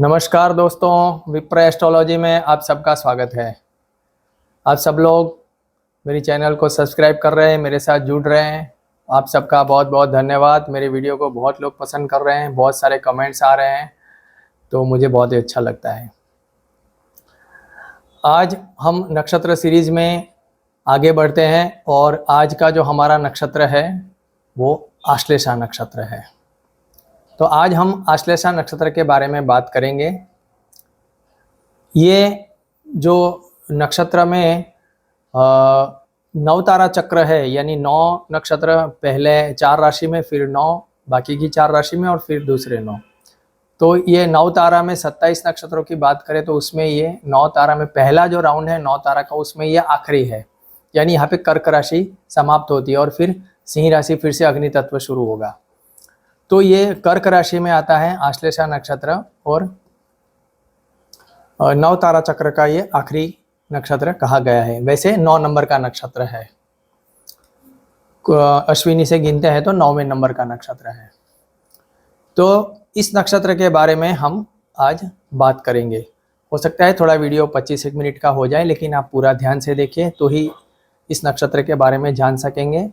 नमस्कार दोस्तों, विप्र एस्ट्रोलॉजी में आप सबका स्वागत है। आप सब लोग मेरी चैनल को सब्सक्राइब कर रहे हैं, मेरे साथ जुड़ रहे हैं। आप सबका बहुत बहुत धन्यवाद। मेरे वीडियो को बहुत लोग पसंद कर रहे हैं, बहुत सारे कमेंट्स आ रहे हैं, तो मुझे बहुत ही अच्छा लगता है। आज हम नक्षत्र सीरीज़ में आगे बढ़ते हैं और आज का जो हमारा नक्षत्र है वो आश्लेषा नक्षत्र है। तो आज हम आश्लेषा नक्षत्र के बारे में बात करेंगे। ये जो नक्षत्र में 9 तारा चक्र है, यानी 9 नक्षत्र, पहले 4 राशि में, फिर 9 बाकी की 4 राशि में और फिर दूसरे 9। तो ये 9 तारा में 27 नक्षत्रों की बात करें तो उसमें ये 9 तारा में पहला जो राउंड है 9 तारा का, उसमें ये आखिरी है। यानी यहाँ पे कर्क राशि समाप्त होती है और फिर सिंह राशि, फिर से अग्नि तत्व शुरू होगा। तो ये कर्क राशि में आता है आश्लेषा नक्षत्र और 9 तारा चक्र का ये आखिरी नक्षत्र कहा गया है। वैसे 9 नंबर का नक्षत्र है, अश्विनी से गिनते हैं तो 9वें नंबर का नक्षत्र है। तो इस नक्षत्र के बारे में हम आज बात करेंगे। हो सकता है थोड़ा वीडियो 25 मिनट का हो जाए, लेकिन आप पूरा ध्यान से देखिए तो ही इस नक्षत्र के बारे में जान सकेंगे।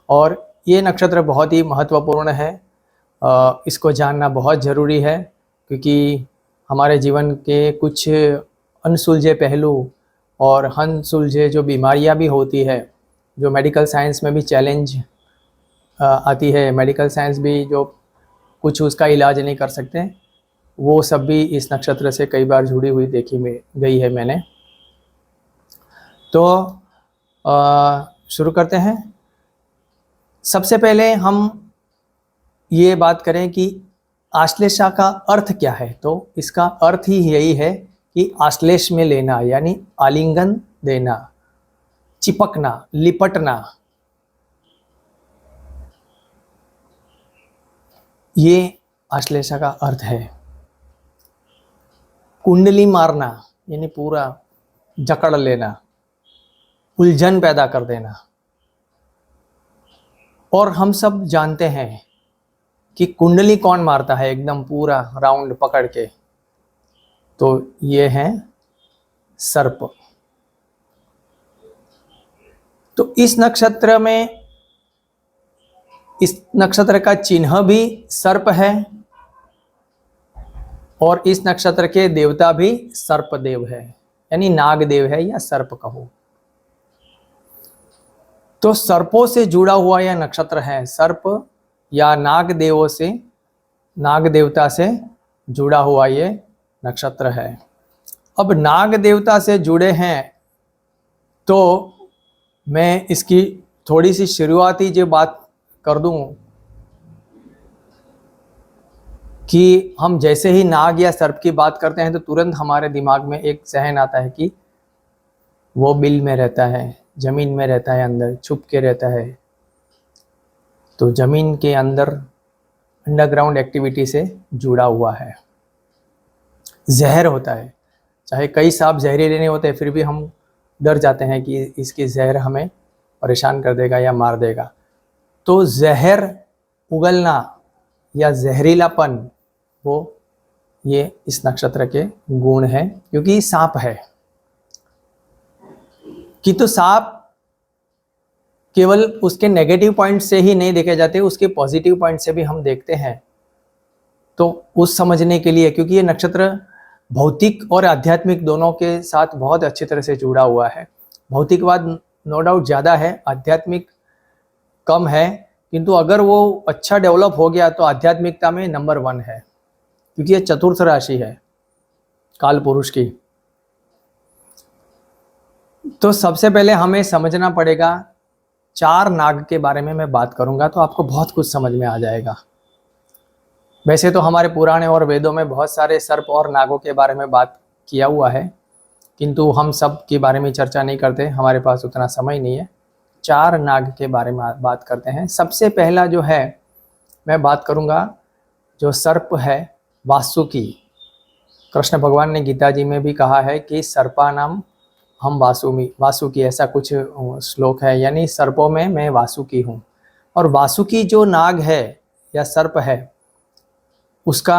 और ये नक्षत्र बहुत ही महत्वपूर्ण है, इसको जानना बहुत ज़रूरी है, क्योंकि हमारे जीवन के कुछ अनसुलझे पहलू और अनसुलझे जो बीमारियां भी होती है, जो मेडिकल साइंस में भी चैलेंज आती है, मेडिकल साइंस भी जो कुछ उसका इलाज नहीं कर सकते, वो सब भी इस नक्षत्र से कई बार जुड़ी हुई देखी गई है मैंने। तो शुरू करते हैं। सबसे पहले हम ये बात करें कि आश्लेषा का अर्थ क्या है। तो इसका अर्थ ही यही है कि आश्लेष में लेना, यानी आलिंगन देना, चिपकना, लिपटना। ये आश्लेषा का अर्थ है। कुंडली मारना यानी पूरा जकड़ लेना, उलझन पैदा कर देना। और हम सब जानते हैं कि कुंडली कौन मारता है एकदम पूरा राउंड पकड़ के, तो ये है सर्प। तो इस नक्षत्र में, इस नक्षत्र का चिन्ह भी सर्प है और इस नक्षत्र के देवता भी सर्प देव है, यानी नाग देव है या सर्प कहो। तो सर्पों से जुड़ा हुआ यह नक्षत्र है। सर्प या नाग देवों से, नाग देवता से जुड़ा हुआ ये नक्षत्र है। अब नाग देवता से जुड़े हैं तो मैं इसकी थोड़ी सी शुरुआती जो बात कर दूं कि हम जैसे ही नाग या सर्प की बात करते हैं तो तुरंत हमारे दिमाग में एक जहन आता है कि वो बिल में रहता है, जमीन में रहता है, अंदर छुप के रहता है। तो जमीन के अंदर अंडरग्राउंड एक्टिविटी से जुड़ा हुआ है। जहर होता है, चाहे कई सांप जहरीले नहीं होते, फिर भी हम डर जाते हैं कि इसकी जहर हमें परेशान कर देगा या मार देगा। तो जहर उगलना या जहरीलापन, वो ये इस नक्षत्र के गुण हैं, क्योंकि सांप है। कि तो सांप केवल उसके नेगेटिव पॉइंट से ही नहीं देखे जाते, उसके पॉजिटिव पॉइंट से भी हम देखते हैं। तो उस समझने के लिए, क्योंकि ये नक्षत्र भौतिक और आध्यात्मिक दोनों के साथ बहुत अच्छी तरह से जुड़ा हुआ है। भौतिकवाद नो डाउट ज़्यादा है, आध्यात्मिक कम है, किंतु अगर वो अच्छा डेवलप हो गया तो आध्यात्मिकता में नंबर 1 है, क्योंकि ये चतुर्थ राशि है काल पुरुष की। तो सबसे पहले हमें समझना पड़ेगा, 4 नाग के बारे में मैं बात करूंगा तो आपको बहुत कुछ समझ में आ जाएगा। वैसे तो हमारे पुराणे और वेदों में बहुत सारे सर्प और नागों के बारे में बात किया हुआ है, किंतु हम सब के बारे में चर्चा नहीं करते, हमारे पास उतना समय नहीं है। 4 नाग के बारे में बात करते हैं। सबसे पहला जो है मैं बात करूंगा, जो सर्प है, वासुकी। कृष्ण भगवान ने गीता जी में भी कहा है कि सर्पानाम हम वासुकी, ऐसा कुछ श्लोक है, यानी सर्पों में मैं वासुकी हूँ। और वासुकी जो नाग है या सर्प है, उसका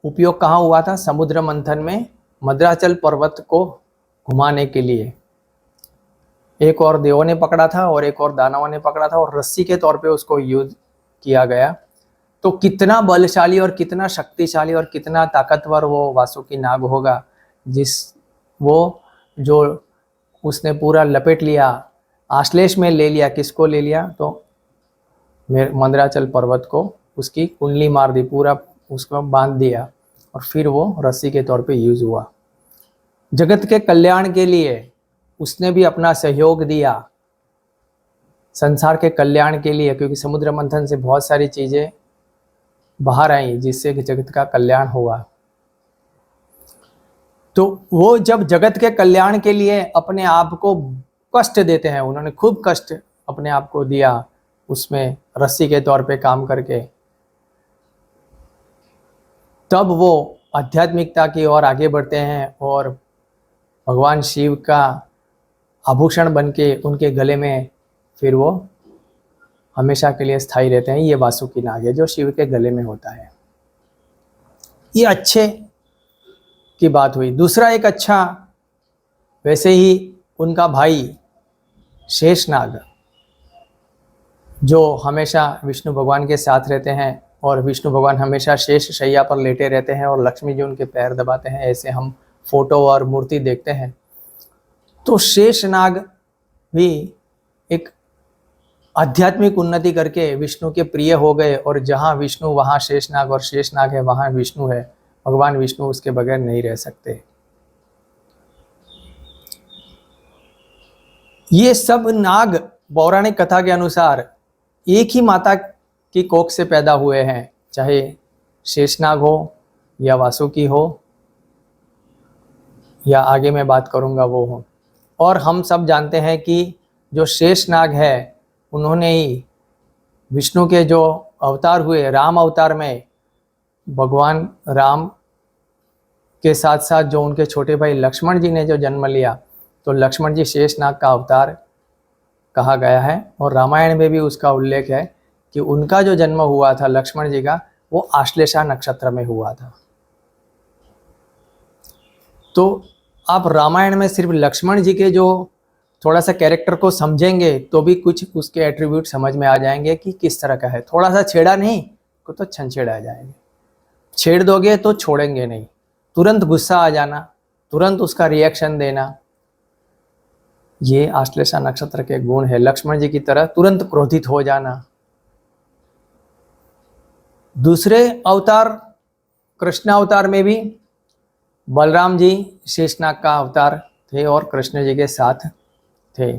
उपयोग कहाँ हुआ था? समुद्र मंथन में मद्राचल पर्वत को घुमाने के लिए। एक और देवों ने पकड़ा था और एक और दानवों ने पकड़ा था और रस्सी के तौर पे उसको यूज किया गया। तो कितना बलशाली और कितना शक्तिशाली और कितना ताकतवर वो वासुकी नाग होगा, वो जो उसने पूरा लपेट लिया, आश्लेष में ले लिया। किसको ले लिया? तो मंदराचल पर्वत को उसकी कुंडली मार दी, पूरा उसको बांध दिया और फिर वो रस्सी के तौर पे यूज हुआ। जगत के कल्याण के लिए उसने भी अपना सहयोग दिया, संसार के कल्याण के लिए, क्योंकि समुद्र मंथन से बहुत सारी चीजें बाहर आई जिससे कि जगत का कल्याण हुआ। तो वो जब जगत के कल्याण के लिए अपने आप को कष्ट देते हैं, उन्होंने खूब कष्ट अपने आप को दिया उसमें रस्सी के तौर पे काम करके, तब वो आध्यात्मिकता की ओर आगे बढ़ते हैं और भगवान शिव का आभूषण बनके उनके गले में फिर वो हमेशा के लिए स्थायी रहते हैं। ये वासुकी नाग है जो शिव के गले में होता है। ये अच्छे की बात हुई। दूसरा एक अच्छा, वैसे ही उनका भाई शेषनाग जो हमेशा विष्णु भगवान के साथ रहते हैं और विष्णु भगवान हमेशा शेष शैया पर लेटे रहते हैं और लक्ष्मी जी उनके पैर दबाते हैं, ऐसे हम फोटो और मूर्ति देखते हैं। तो शेषनाग भी एक आध्यात्मिक उन्नति करके विष्णु के प्रिय हो गए और जहाँ विष्णु वहाँ शेषनाग और शेषनाग है वहाँ विष्णु है। भगवान विष्णु उसके बगैर नहीं रह सकते। ये सब नाग पौराणिक कथा के अनुसार एक ही माता की कोख से पैदा हुए हैं, चाहे शेषनाग हो या वासुकी हो या आगे मैं बात करूंगा वो हो। और हम सब जानते हैं कि जो शेषनाग है उन्होंने ही विष्णु के जो अवतार हुए, राम अवतार में भगवान राम के साथ साथ जो उनके छोटे भाई लक्ष्मण जी ने जो जन्म लिया, तो लक्ष्मण जी शेषनाग का अवतार कहा गया है और रामायण में भी उसका उल्लेख है कि उनका जो जन्म हुआ था लक्ष्मण जी का, वो आश्लेषा नक्षत्र में हुआ था। तो आप रामायण में सिर्फ लक्ष्मण जी के जो थोड़ा सा कैरेक्टर को समझेंगे तो भी कुछ उसके एट्रीब्यूट समझ में आ जाएंगे कि किस तरह का है। थोड़ा सा छेड़ा नहीं तो छंछेड़ आ जाएंगे, छेड़ दोगे तो छोड़ेंगे नहीं, तुरंत गुस्सा आ जाना, तुरंत उसका रिएक्शन देना, ये आश्लेषा नक्षत्र के गुण है। लक्ष्मण जी की तरह तुरंत क्रोधित हो जाना। दूसरे अवतार कृष्ण अवतार में भी बलराम जी शेषनाग का अवतार थे और कृष्ण जी के साथ थे।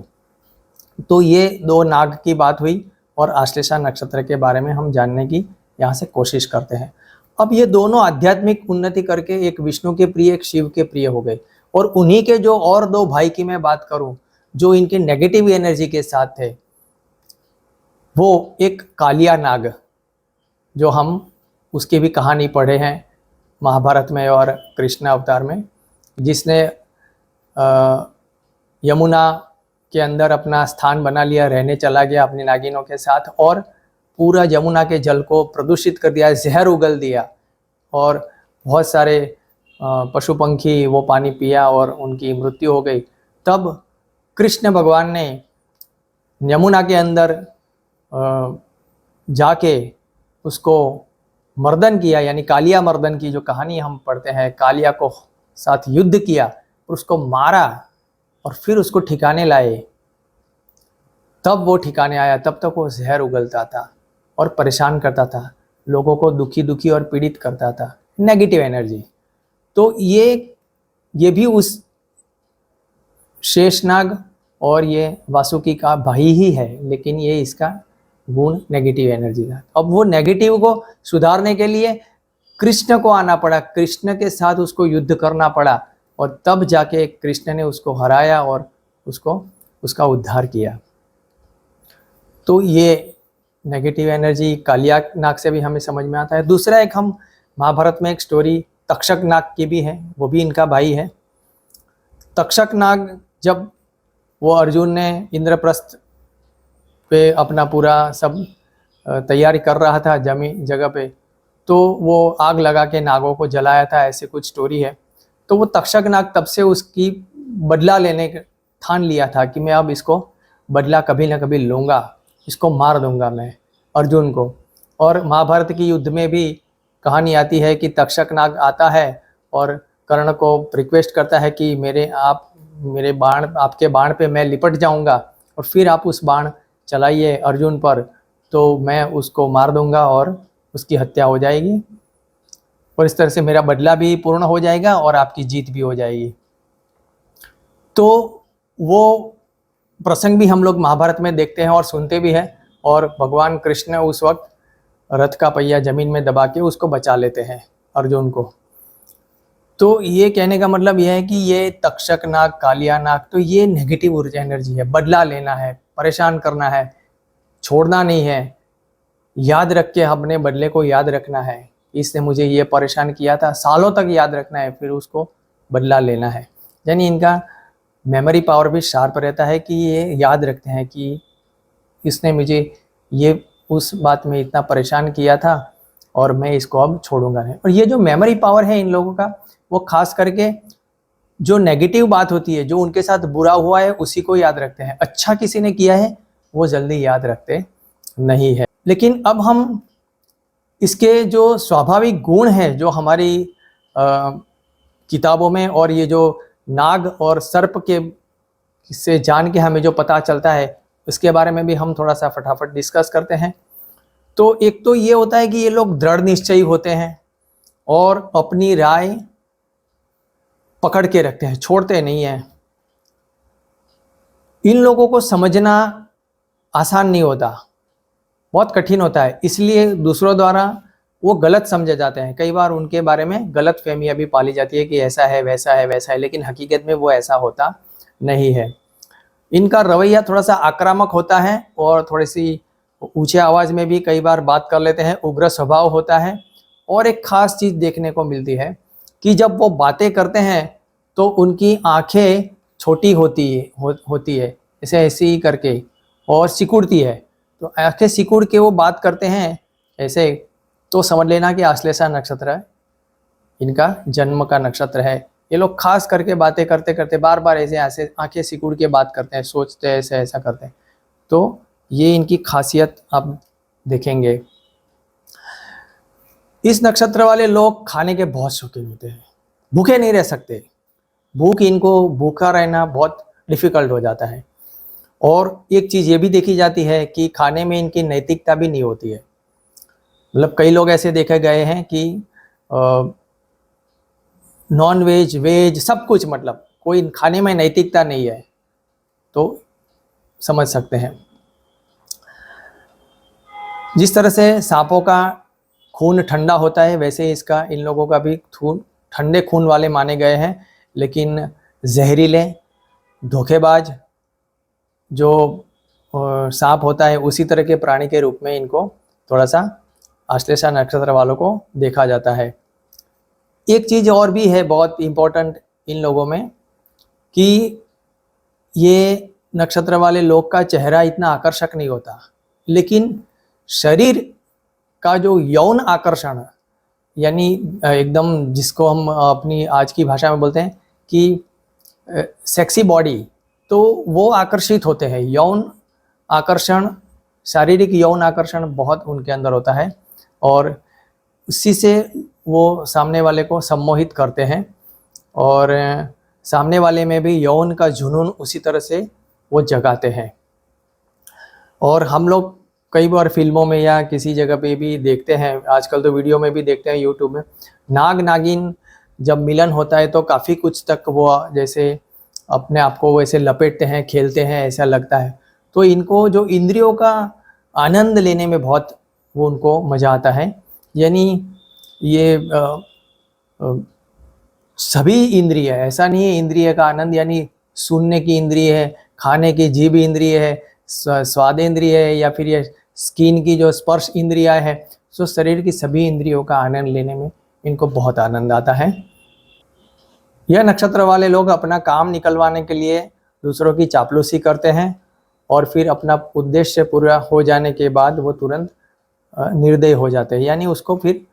तो ये दो नाग की बात हुई और आश्लेषा नक्षत्र के बारे में हम जानने की यहाँ से कोशिश करते हैं। अब ये दोनों आध्यात्मिक उन्नति करके एक विष्णु के प्रिय एक शिव के प्रिय हो गए। और उन्हीं के जो और दो भाई की मैं बात करूं जो इनके नेगेटिव एनर्जी के साथ थे, वो एक कालिया नाग, जो हम उसकी भी कहानी पढ़े हैं महाभारत में और कृष्ण अवतार में, जिसने यमुना के अंदर अपना स्थान बना लिया, रहने चला गया अपनी नागिनों के साथ और पूरा यमुना के जल को प्रदूषित कर दिया, जहर उगल दिया और बहुत सारे पशु पंखी वो पानी पिया और उनकी मृत्यु हो गई। तब कृष्ण भगवान ने यमुना के अंदर जाके उसको मर्दन किया, यानी कालिया मर्दन की जो कहानी हम पढ़ते हैं, कालिया को साथ युद्ध किया और उसको मारा और फिर उसको ठिकाने लाए। तब वो ठिकाने आया, तब तक वो जहर उगलता था और परेशान करता था, लोगों को दुखी दुखी और पीड़ित करता था, नेगेटिव एनर्जी। तो ये भी उस शेषनाग और ये वासुकी का भाई ही है, लेकिन ये इसका गुण नेगेटिव एनर्जी था। अब वो नेगेटिव को सुधारने के लिए कृष्ण को आना पड़ा, कृष्ण के साथ उसको युद्ध करना पड़ा और तब जाके कृष्ण ने उसको हराया और उसको उसका उद्धार किया। तो ये नेगेटिव एनर्जी कालिया नाग से भी हमें समझ में आता है। दूसरा एक हम महाभारत में एक स्टोरी तक्षक नाग की भी है, वो भी इनका भाई है। तक्षक नाग जब वो अर्जुन ने इंद्रप्रस्थ पे अपना पूरा सब तैयारी कर रहा था जगह पे, तो वो आग लगा के नागों को जलाया था, ऐसे कुछ स्टोरी है। तो वो तक्षक नाग तब से उसकी बदला लेने ठान लिया था कि मैं अब इसको बदला कभी ना कभी लूँगा, इसको मार दूंगा मैं, अर्जुन को। और महाभारत की युद्ध में भी कहानी आती है कि तक्षक नाग आता है और कर्ण को रिक्वेस्ट करता है कि मेरे बाण, आपके बाण पे मैं लिपट जाऊंगा और फिर आप उस बाण चलाइए अर्जुन पर, तो मैं उसको मार दूंगा और उसकी हत्या हो जाएगी और इस तरह से मेरा बदला भी पूर्ण हो जाएगा और आपकी जीत भी हो जाएगी। तो वो प्रसंग भी हम लोग महाभारत में देखते हैं और सुनते भी हैं, और भगवान कृष्ण उस वक्त रथ का पहिया जमीन में दबा के उसको बचा लेते हैं, अर्जुन को। तो ये कहने का मतलब यह है कि ये तक्षक नाग, कालिया नाग, तो ये नेगेटिव ऊर्जा एनर्जी है। बदला लेना है, परेशान करना है, छोड़ना नहीं है, याद रख के अपने बदले को याद रखना है। इसने मुझे ये परेशान किया था, सालों तक याद रखना है, फिर उसको बदला लेना है। यानी इनका मेमोरी पावर भी शार्प रहता है कि ये याद रखते हैं कि इसने मुझे ये उस बात में इतना परेशान किया था और मैं इसको अब छोड़ूंगा नहीं। और ये जो मेमोरी पावर है इन लोगों का, वो खास करके जो नेगेटिव बात होती है, जो उनके साथ बुरा हुआ है उसी को याद रखते हैं। अच्छा किसी ने किया है वो जल्दी याद रखते नहीं है। लेकिन अब हम इसके जो स्वाभाविक गुण हैं जो हमारी किताबों में, और ये जो नाग और सर्प के से जान के हमें जो पता चलता है, इसके बारे में भी हम थोड़ा सा फटाफट डिस्कस करते हैं। तो एक तो ये होता है कि ये लोग दृढ़ निश्चयी होते हैं और अपनी राय पकड़ के रखते हैं, छोड़ते नहीं हैं। इन लोगों को समझना आसान नहीं होता, बहुत कठिन होता है, इसलिए दूसरों द्वारा वो गलत समझे जाते हैं। कई बार उनके बारे में गलत फहमियां भी पाली जाती है कि ऐसा है, वैसा है, वैसा है, लेकिन हकीकत में वो ऐसा होता नहीं है। इनका रवैया थोड़ा सा आक्रामक होता है और थोड़ी सी ऊंचे आवाज़ में भी कई बार बात कर लेते हैं, उग्र स्वभाव होता है। और एक खास चीज़ देखने को मिलती है कि जब वो बातें करते हैं तो उनकी आंखें छोटी होती है ऐसे ही करके, और सिकुड़ती है। तो आंखें सिकुड़ के वो बात करते हैं ऐसे, तो समझ लेना कि आश्लेषा नक्षत्र इनका जन्म का नक्षत्र है। ये लोग खास करके बातें करते करते बार बार ऐसे आंखें सिकुड़ के बात करते हैं, सोचते हैं, ऐसा करते हैं। तो ये इनकी खासियत आप देखेंगे। इस नक्षत्र वाले लोग खाने के बहुत शौकीन होते हैं, भूखे नहीं रह सकते। भूखा रहना बहुत डिफिकल्ट हो जाता है। और एक चीज़ ये भी देखी जाती है कि खाने में इनकी नैतिकता भी नहीं होती है। मतलब कई लोग ऐसे देखे गए हैं कि नॉन वेज, वेज सब कुछ, मतलब कोई खाने में नैतिकता नहीं है, तो समझ सकते हैं। जिस तरह से सांपों का खून ठंडा होता है, वैसे इसका इन लोगों का भी खून ठंडे खून वाले माने गए हैं, लेकिन जहरीले, धोखेबाज जो सांप होता है उसी तरह के प्राणी के रूप में इनको थोड़ा सा आश्लेषा नक्षत्र वालों को देखा जाता है। एक चीज़ और भी है बहुत इम्पोर्टेंट इन लोगों में कि ये नक्षत्र वाले लोग का चेहरा इतना आकर्षक नहीं होता, लेकिन शरीर का जो यौन आकर्षण, यानी एकदम जिसको हम अपनी आज की भाषा में बोलते हैं कि सेक्सी बॉडी, तो वो आकर्षित होते हैं। यौन आकर्षण, शारीरिक यौन आकर्षण बहुत उनके अंदर होता है और उसी से वो सामने वाले को सम्मोहित करते हैं, और सामने वाले में भी यौन का जुनून उसी तरह से वो जगाते हैं। और हम लोग कई बार फिल्मों में या किसी जगह पे भी देखते हैं, आजकल तो वीडियो में भी देखते हैं यूट्यूब में, नाग नागिन जब मिलन होता है तो काफ़ी कुछ तक वो जैसे अपने आप को वैसे लपेटते हैं, खेलते हैं, ऐसा लगता है। तो इनको जो इंद्रियों का आनंद लेने में बहुत वो उनको मज़ा आता है। यानी ये सभी इंद्रिय है, ऐसा नहीं है इंद्रिय का आनंद यानी सुनने की इंद्रिय है, खाने की जीभ इंद्रिय है, स्वाद इंद्रिय है, या फिर ये स्किन की जो स्पर्श इंद्रिया है। सो शरीर की सभी इंद्रियों का आनंद लेने में इनको बहुत आनंद आता है। यह नक्षत्र वाले लोग अपना काम निकलवाने के लिए दूसरों की चापलूसी करते हैं और फिर अपना उद्देश्य पूरा हो जाने के बाद वो तुरंत निर्दयी हो जाते हैं, यानी उसको फिर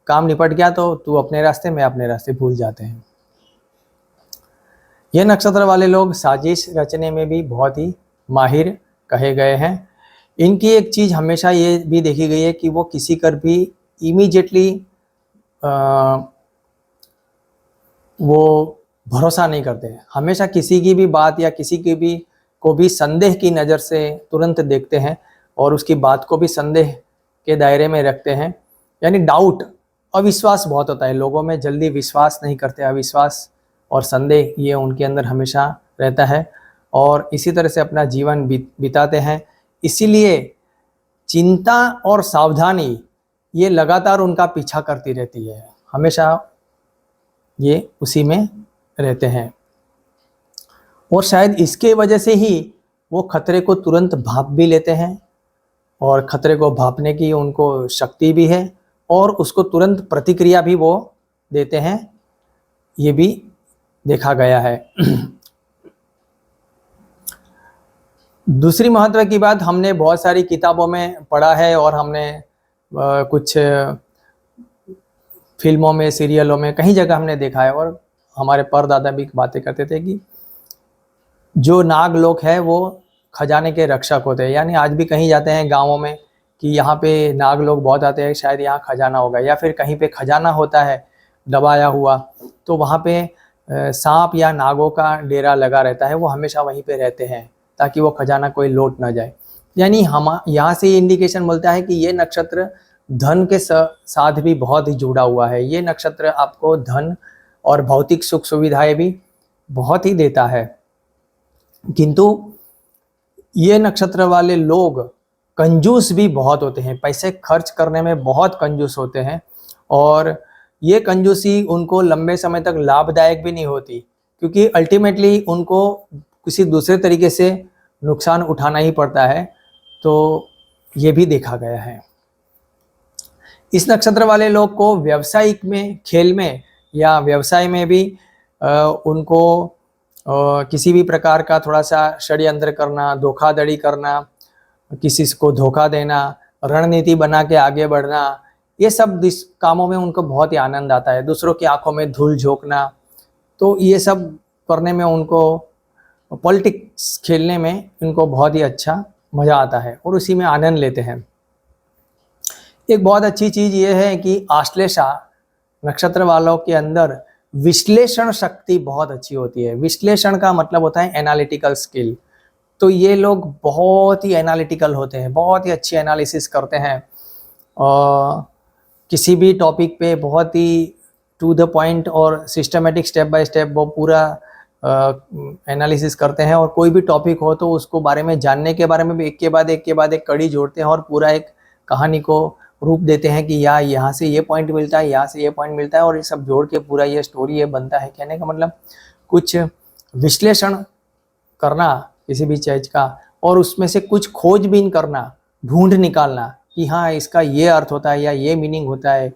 काम निपट गया तो तू अपने रास्ते, मैं अपने रास्ते, भूल जाते हैं। ये नक्षत्र वाले लोग साजिश रचने में भी बहुत ही माहिर कहे गए हैं। इनकी एक चीज़ हमेशा ये भी देखी गई है कि वो किसी पर भी इमीडिएटली वो भरोसा नहीं करते हैं। हमेशा किसी की भी बात या किसी की भी को भी संदेह की नज़र से तुरंत देखते हैं और उसकी बात को भी संदेह के दायरे में रखते हैं। यानी डाउट, अविश्वास बहुत होता है लोगों में, जल्दी विश्वास नहीं करते। अविश्वास और संदेह ये उनके अंदर हमेशा रहता है और इसी तरह से अपना जीवन बिताते हैं। इसीलिए चिंता और सावधानी ये लगातार उनका पीछा करती रहती है, हमेशा ये उसी में रहते हैं। और शायद इसके वजह से ही वो खतरे को तुरंत भाप भी लेते हैं और खतरे को भापने की उनको शक्ति भी है और उसको तुरंत प्रतिक्रिया भी वो देते हैं, ये भी देखा गया है। दूसरी महत्व की बात, हमने बहुत सारी किताबों में पढ़ा है और हमने कुछ फिल्मों में, सीरियलों में, कई जगह हमने देखा है और हमारे परदादा भी बातें करते थे कि जो नाग लोग हैं वो खजाने के रक्षक होते हैं। यानी आज भी कहीं जाते हैं गाँवों में कि यहाँ पे नाग लोग बहुत आते हैं, शायद यहाँ खजाना होगा, या फिर कहीं पे खजाना होता है दबाया हुआ, तो वहाँ पे सांप या नागों का डेरा लगा रहता है, वो हमेशा वहीं पे रहते हैं ताकि वो खजाना कोई लौट ना जाए। यानी हम यहाँ से ये इंडिकेशन मिलता है कि ये नक्षत्र धन के साथ भी बहुत ही जुड़ा हुआ है। ये नक्षत्र आपको धन और भौतिक सुख सुविधाएं भी बहुत ही देता है, किंतु ये नक्षत्र वाले लोग कंजूस भी बहुत होते हैं, पैसे खर्च करने में बहुत कंजूस होते हैं और ये कंजूसी उनको लंबे समय तक लाभदायक भी नहीं होती, क्योंकि अल्टीमेटली उनको किसी दूसरे तरीके से नुकसान उठाना ही पड़ता है। तो ये भी देखा गया है। इस नक्षत्र वाले लोग को व्यावसायिक में, खेल में या व्यवसाय में भी उनको किसी भी प्रकार का थोड़ा सा षड्यंत्र करना, धोखाधड़ी करना, किसी को धोखा देना, रणनीति बना के आगे बढ़ना, ये सब कामों में उनको बहुत ही आनंद आता है। दूसरों की आंखों में धूल झोंकना, तो ये सब करने में उनको, पॉलिटिक्स खेलने में इनको बहुत ही अच्छा मज़ा आता है और उसी में आनंद लेते हैं। एक बहुत अच्छी चीज़ ये है कि आश्लेषा नक्षत्र वालों के अंदर विश्लेषण शक्ति बहुत अच्छी होती है। विश्लेषण का मतलब होता है एनालिटिकल स्किल। तो ये लोग बहुत ही एनालिटिकल होते हैं, बहुत ही अच्छी एनालिसिस करते हैं और किसी भी टॉपिक पे बहुत ही टू द पॉइंट और सिस्टमेटिक स्टेप बाय स्टेप वो पूरा एनालिसिस करते हैं। और कोई भी टॉपिक हो तो उसको बारे में जानने के बारे में भी एक के बाद एक कड़ी जोड़ते हैं और पूरा एक कहानी को रूप देते हैं कि यहाँ से ये पॉइंट मिलता है, यहाँ से ये पॉइंट मिलता है और ये सब जोड़ के पूरा ये स्टोरी ये बनता है। कहने का मतलब कुछ विश्लेषण करना किसी भी चीज़ का और उसमें से कुछ खोजबीन करना, ढूंढ निकालना कि हाँ इसका ये अर्थ होता है या ये मीनिंग होता है।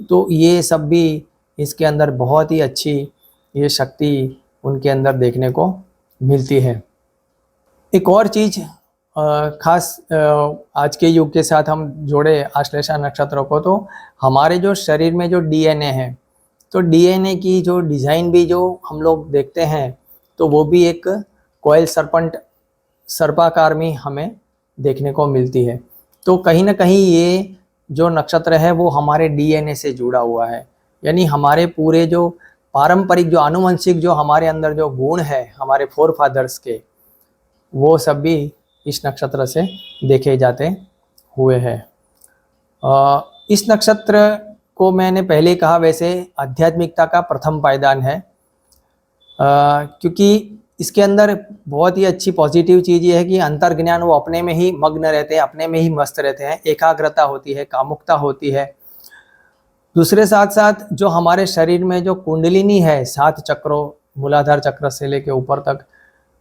तो ये सब भी इसके अंदर बहुत ही अच्छी ये शक्ति उनके अंदर देखने को मिलती है। एक और चीज़ खास आज के युग के साथ हम जोड़े आश्लेषा नक्षत्रों को, तो हमारे जो शरीर में जो डीएनए है, तो डीएनए की जो डिज़ाइन भी जो हम लोग देखते हैं तो वो भी एक कोयल सर्पाकार में हमें देखने को मिलती है। तो कहीं ना कहीं ये जो नक्षत्र है वो हमारे डीएनए से जुड़ा हुआ है। यानी हमारे पूरे जो पारंपरिक, जो आनुवंशिक, जो हमारे अंदर जो गुण है हमारे फोर फादर्स के, वो सब भी इस नक्षत्र से देखे जाते हुए हैं। इस नक्षत्र को मैंने पहले कहा वैसे आध्यात्मिकता का प्रथम पायदान है, क्योंकि इसके अंदर बहुत ही अच्छी पॉजिटिव चीज़ ये है कि अंतर्ज्ञान, वो अपने में ही मग्न रहते हैं, अपने में ही मस्त रहते हैं, एकाग्रता होती है, कामुकता होती है। दूसरे साथ साथ जो हमारे शरीर में जो कुंडलिनी है 7 चक्रों, मूलाधार चक्र से लेके ऊपर तक,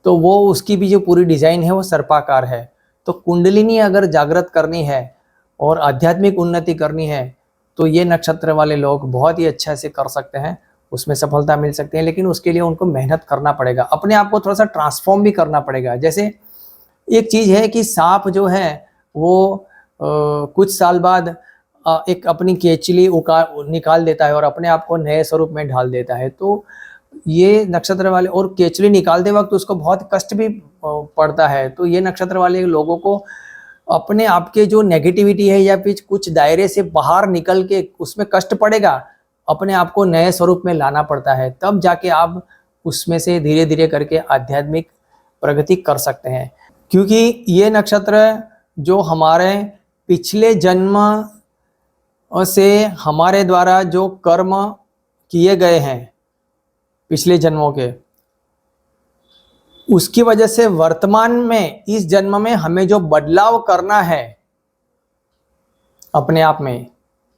तो वो उसकी भी जो पूरी डिज़ाइन है वो सर्पाकार है। तो कुंडलिनी अगर जागृत करनी है और आध्यात्मिक उन्नति करनी है तो ये नक्षत्र वाले लोग बहुत ही अच्छा से कर सकते हैं, उसमें सफलता मिल सकती है। लेकिन उसके लिए उनको मेहनत करना पड़ेगा, अपने आप को थोड़ा सा ट्रांसफॉर्म भी करना पड़ेगा। जैसे एक चीज़ है कि सांप जो है वो कुछ साल बाद एक अपनी केचली निकाल देता है और अपने आप को नए स्वरूप में ढाल देता है। तो ये नक्षत्र वाले, और केचली निकालते वक्त उसको बहुत कष्ट भी पड़ता है। तो ये नक्षत्र वाले लोगों को अपने आप के जो नेगेटिविटी है या फिर कुछ दायरे से बाहर निकल के उसमें कष्ट पड़ेगा, अपने आप को नए स्वरूप में लाना पड़ता है, तब जाके आप उसमें से धीरे धीरे करके आध्यात्मिक प्रगति कर सकते हैं। क्योंकि ये नक्षत्र जो हमारे पिछले जन्म से हमारे द्वारा जो कर्म किए गए हैं पिछले जन्मों के, उसकी वजह से वर्तमान में इस जन्म में हमें जो बदलाव करना है अपने आप में,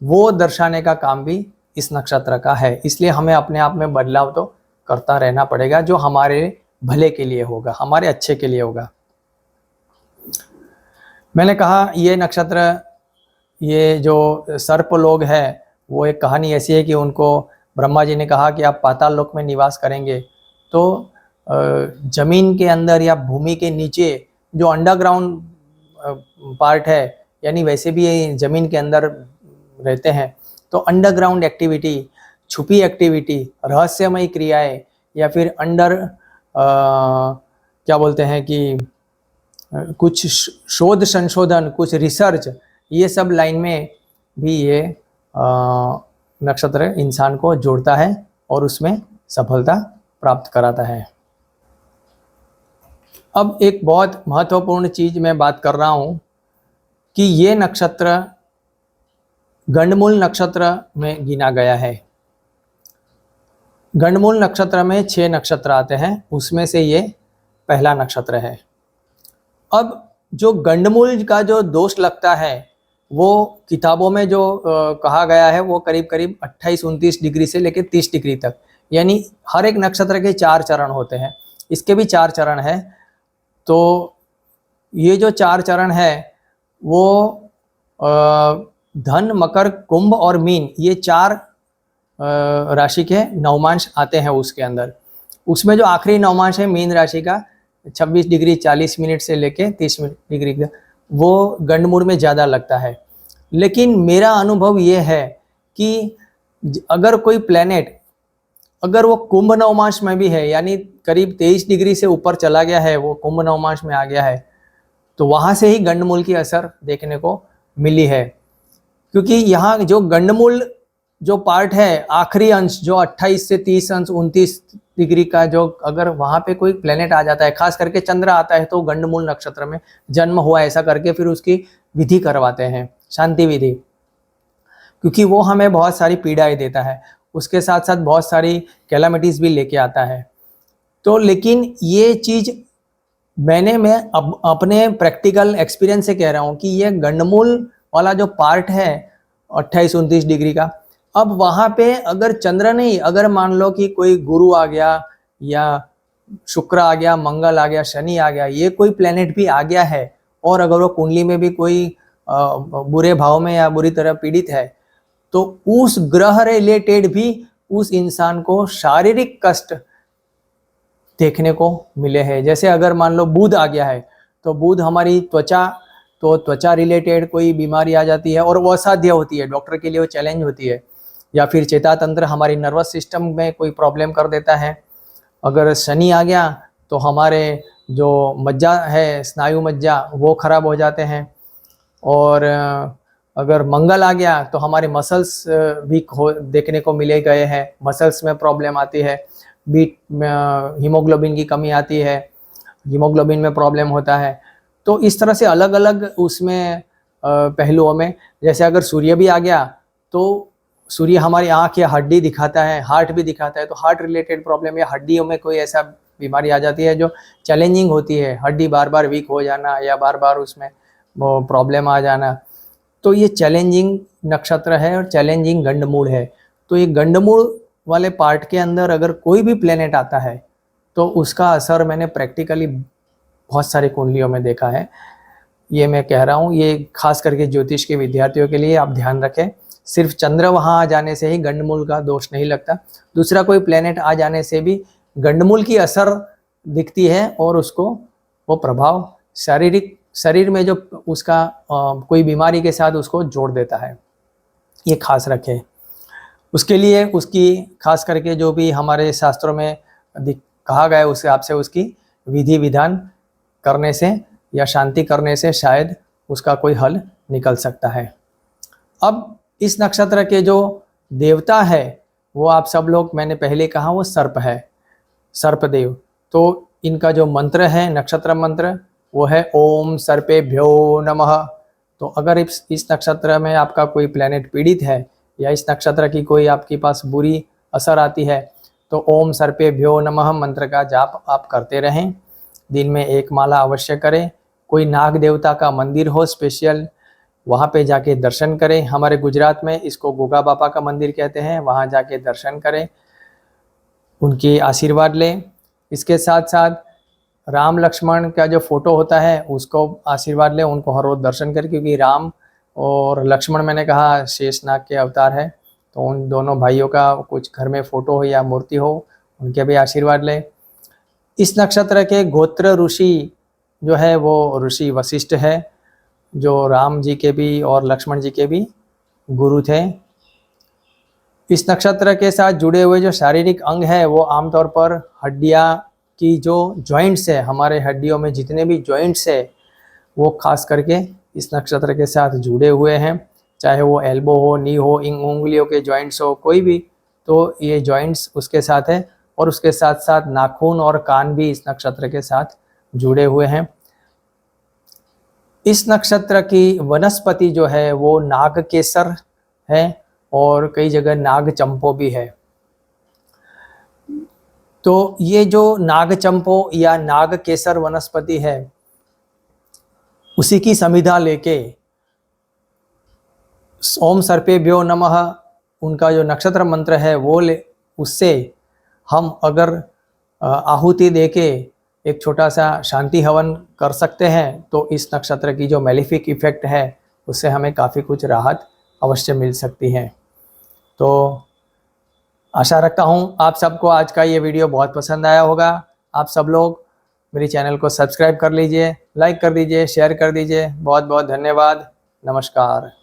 वो दर्शाने का काम भी इस नक्षत्र का है। इसलिए हमें अपने आप में बदलाव तो करता रहना पड़ेगा, जो हमारे भले के लिए होगा, हमारे अच्छे के लिए होगा। मैंने कहा ये नक्षत्र, ये जो सर्प लोग हैं, वो एक कहानी ऐसी है कि उनको ब्रह्मा जी ने कहा कि आप पाताल लोक में निवास करेंगे, तो जमीन के अंदर या भूमि के नीचे जो अंडरग्राउंड पार्ट है, यानी वैसे भी ये जमीन के अंदर रहते हैं, तो अंडरग्राउंड एक्टिविटी, छुपी एक्टिविटी, रहस्यमयी क्रियाएं, या फिर क्या बोलते हैं कि कुछ शोध संशोधन, कुछ रिसर्च, ये सब लाइन में भी ये नक्षत्र इंसान को जोड़ता है और उसमें सफलता प्राप्त कराता है। अब एक बहुत महत्वपूर्ण चीज मैं बात कर रहा हूं कि ये नक्षत्र गंडमूल नक्षत्र में गिना गया है। गंडमूल नक्षत्र में 6 नक्षत्र आते हैं, उसमें से ये पहला नक्षत्र है। अब जो गंडमूल का जो दोष लगता है, वो किताबों में जो कहा गया है, वो करीब करीब 28-29 डिग्री से लेकर 30 डिग्री तक, यानी हर एक नक्षत्र के 4 चरण होते हैं, इसके भी 4 चरण है। तो ये जो 4 चरण है वो धन, मकर, कुंभ और मीन, ये 4 राशि के नवमांश आते हैं उसके अंदर। उसमें जो आखिरी नवमांश है मीन राशि का, 26 डिग्री 40 मिनट से लेके 30 डिग्री का, वो गंडमूल में ज़्यादा लगता है। लेकिन मेरा अनुभव ये है कि अगर कोई प्लेनेट, अगर वो कुंभ नवमांश में भी है, यानी करीब 23 डिग्री से ऊपर चला गया है, वो कुंभ नवमांश में आ गया है, तो वहाँ से ही गंडमूल की असर देखने को मिली है। क्योंकि यहाँ जो गंडमूल जो पार्ट है, आखिरी अंश जो 28 से 30 अंश 29 डिग्री का, जो अगर वहाँ पे कोई प्लेनेट आ जाता है, खास करके चंद्र आता है, तो गंडमूल नक्षत्र में जन्म हुआ ऐसा करके फिर उसकी विधि करवाते हैं, शांति विधि, क्योंकि वो हमें बहुत सारी पीड़ाएं देता है, उसके साथ साथ बहुत सारी कैलामिटीज भी लेके आता है। तो लेकिन ये चीज़ मैं अपने प्रैक्टिकल एक्सपीरियंस से कह रहा हूँ कि ये गंडमूल वाला जो पार्ट है 28-29 डिग्री का, अब वहाँ पे अगर चंद्र नहीं, अगर मान लो कि कोई गुरु आ गया या शुक्र आ गया, मंगल आ गया, शनि आ गया, ये कोई प्लेनेट भी आ गया है, और अगर वो कुंडली में भी कोई बुरे भाव में या बुरी तरह पीड़ित है, तो उस ग्रह रिलेटेड भी उस इंसान को शारीरिक कष्ट देखने को मिले हैं। जैसे अगर मान लो बुध आ गया है, तो बुध हमारी त्वचा, तो त्वचा रिलेटेड कोई बीमारी आ जाती है और वो असाध्य होती है, डॉक्टर के लिए वो चैलेंज होती है। या फिर चेता तंत्र, हमारी नर्वस सिस्टम में कोई प्रॉब्लम कर देता है। अगर शनि आ गया तो हमारे जो मज्जा है, स्नायु मज्जा, वो खराब हो जाते हैं। और अगर मंगल आ गया तो हमारे मसल्स भी देखने को मिले गए हैं, मसल्स में प्रॉब्लम आती है, बीट हीमोग्लोबिन की कमी आती है, हीमोग्लोबिन में प्रॉब्लम होता है। तो इस तरह से अलग अलग उसमें पहलुओं में, जैसे अगर सूर्य भी आ गया तो सूर्य हमारी आँख या हड्डी दिखाता है, हार्ट भी दिखाता है, तो हार्ट रिलेटेड प्रॉब्लम या हड्डियों में कोई ऐसा बीमारी आ जाती है जो चैलेंजिंग होती है, हड्डी बार बार वीक हो जाना या बार बार उसमें वो प्रॉब्लम आ जाना, तो ये चैलेंजिंग नक्षत्र है और चैलेंजिंग गंडमूल है। तो ये गंडमूल वाले पार्ट के अंदर अगर कोई भी प्लेनेट आता है तो उसका असर मैंने प्रैक्टिकली बहुत सारी कुंडलियों में देखा है। ये मैं कह रहा हूँ, ये खास करके ज्योतिष के विद्यार्थियों के लिए आप ध्यान रखें। सिर्फ चंद्र वहाँ आ जाने से ही गंडमूल का दोष नहीं लगता, दूसरा कोई प्लेनेट आ जाने से भी गंडमूल की असर दिखती है और उसको वो प्रभाव शारीरिक शरीर में जो उसका कोई बीमारी के साथ उसको जोड़ देता है। ये खास रखे। उसके लिए उसकी खास करके जो भी हमारे शास्त्रों में कहा गया है उस हिसाब से उसकी विधि विधान करने से या शांति करने से शायद उसका कोई हल निकल सकता है। अब इस नक्षत्र के जो देवता है वो आप सब लोग, मैंने पहले कहा, वो सर्प है, सर्पदेव। तो इनका जो मंत्र है, नक्षत्र मंत्र, वो है ओम सर्पेभ्यो नमः। तो अगर इस नक्षत्र में आपका कोई प्लेनेट पीड़ित है या इस नक्षत्र की कोई आपके पास बुरी असर आती है तो ओम सर्पेभ्यो नमः मंत्र का जाप आप करते रहें। दिन में 1 माला अवश्य करें। कोई नाग देवता का मंदिर हो स्पेशल, वहाँ पे जाके दर्शन करें। हमारे गुजरात में इसको गोगा बापा का मंदिर कहते हैं, वहाँ जाके दर्शन करें, उनकी आशीर्वाद लें। इसके साथ साथ राम लक्ष्मण का जो फोटो होता है उसको आशीर्वाद लें, उनको हर रोज दर्शन करें, क्योंकि राम और लक्ष्मण, मैंने कहा, शेषनाग के अवतार है। तो उन दोनों भाइयों का कुछ घर में फोटो हो या मूर्ति हो, उनके भी आशीर्वाद लें। इस नक्षत्र के गोत्र ऋषि जो है वो ऋषि वशिष्ठ है, जो राम जी के भी और लक्ष्मण जी के भी गुरु थे। इस नक्षत्र के साथ जुड़े हुए जो शारीरिक अंग है वो आमतौर पर हड्डियाँ की जो जॉइंट्स है, हमारे हड्डियों में जितने भी जॉइंट्स है वो खास करके इस नक्षत्र के साथ जुड़े हुए हैं। चाहे वो एल्बो हो, नी हो, इन उंगलियों के जॉइंट्स हो, कोई भी, तो ये जॉइंट्स उसके साथ है। और उसके साथ साथ नाखून और कान भी इस नक्षत्र के साथ जुड़े हुए हैं। इस नक्षत्र की वनस्पति जो है वो नाग केसर है और कई जगह नाग चंपो भी है। तो ये जो नाग चंपो या नाग केसर वनस्पति है उसी की समिधा लेके ओम सर्पेभ्यो नमः उनका जो नक्षत्र मंत्र है वो ले, उससे हम अगर आहुति देके एक छोटा सा शांति हवन कर सकते हैं तो इस नक्षत्र की जो मेलिफिक इफेक्ट है उससे हमें काफ़ी कुछ राहत अवश्य मिल सकती है। तो आशा रखता हूँ आप सबको आज का ये वीडियो बहुत पसंद आया होगा। आप सब लोग मेरे चैनल को सब्सक्राइब कर लीजिए, लाइक कर दीजिए, शेयर कर दीजिए। बहुत बहुत धन्यवाद। नमस्कार।